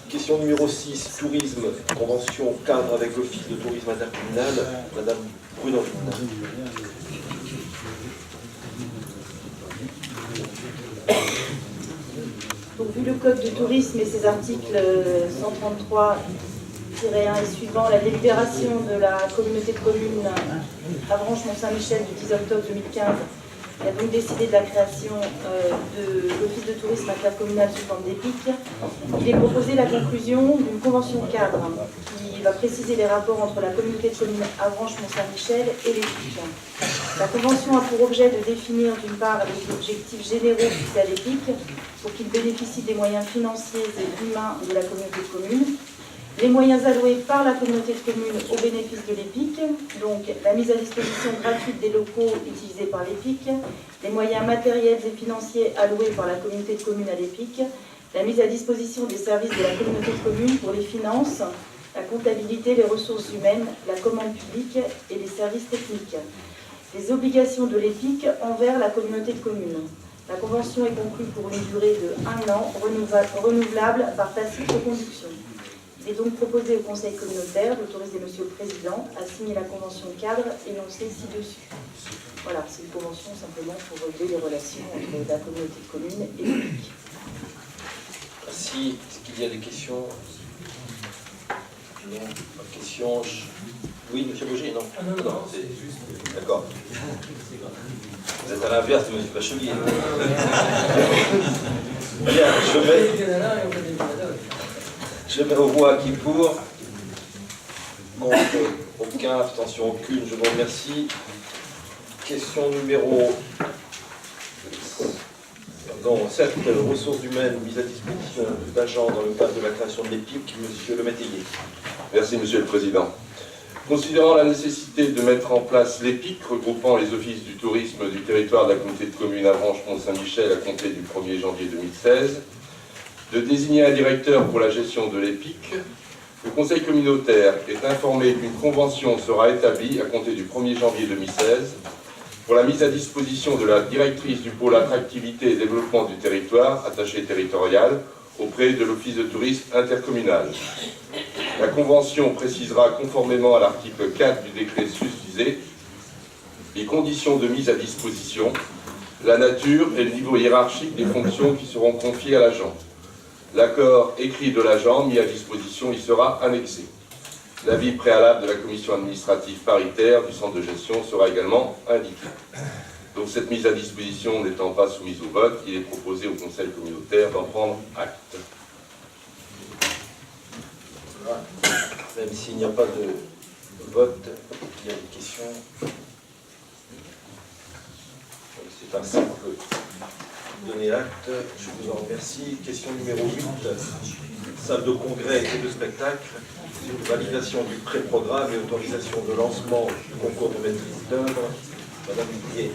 Question numéro 6, tourisme, convention cadre avec l'Office de tourisme intercommunal, Madame Brunondine. Donc, vu le code du tourisme et ses articles 133-1 et suivant, la délibération de la communauté de communes Avranches-Mont-Saint-Michel du 10 octobre 2015 a donc décidé de la création de l'Office de tourisme intercommunal sous forme d'EPIC. Il est proposé la conclusion d'une convention cadre qui va préciser les rapports entre la communauté de communes Avranches-Mont-Saint-Michel et l'EPIC. La convention a pour objet de définir d'une part les objectifs généraux fixés à l'EPIC pour qu'il bénéficie des moyens financiers et humains de la communauté de communes, les moyens alloués par la communauté de communes au bénéfice de l'EPIC, donc la mise à disposition gratuite des locaux utilisés par l'EPIC, les moyens matériels et financiers alloués par la communauté de communes à l'EPIC, la mise à disposition des services de la communauté de communes pour les finances, la comptabilité, les ressources humaines, la commande publique et les services techniques. Les obligations de l'EPIC envers la communauté de communes. La convention est conclue pour une durée de 1 an, renouvelable par tacite reconduction. Il est donc proposé au Conseil communautaire d'autoriser Monsieur le Président à signer la convention cadre énoncée ci-dessus. Voilà, c'est une convention simplement pour relever les relations entre la communauté de communes et l'EPIC. Merci. Est-ce qu'il y a des questions? Non, pas de questions. Oui, Monsieur Bauger, non? Non, c'est juste... D'accord. Vous êtes à l'inverse de Monsieur Bachelier. Bien, je mets aux voix qui pour. Contre aucun, abstention aucune, je vous remercie. Question numéro 7, ressources humaines, mise à disposition d'agents dans le cadre de la création de l'EPIC, Monsieur Le Métayer. Merci, Monsieur le Président. Considérant la nécessité de mettre en place l'EPIC, regroupant les offices du tourisme du territoire de la communauté de communes Avranches-Mont-Saint-Michel à compter du 1er janvier 2016, de désigner un directeur pour la gestion de l'EPIC, le Conseil communautaire est informé qu'une convention sera établie à compter du 1er janvier 2016 pour la mise à disposition de la directrice du pôle attractivité et développement du territoire, attaché territorial, auprès de l'Office de tourisme intercommunal. La convention précisera, conformément à l'article 4 du décret susvisé, les conditions de mise à disposition, la nature et le niveau hiérarchique des fonctions qui seront confiées à l'agent. L'accord écrit de l'agent mis à disposition y sera annexé. L'avis préalable de la commission administrative paritaire du centre de gestion sera également indiqué. Donc cette mise à disposition n'étant pas soumise au vote, il est proposé au Conseil communautaire d'en prendre acte. Même s'il n'y a pas de vote, il y a des questions. C'est un simple donner acte. Je vous en remercie. Question numéro 8, salle de congrès et de spectacle. Validation du pré-programme et autorisation de lancement du concours de maîtrise d'œuvre. Madame Guillet.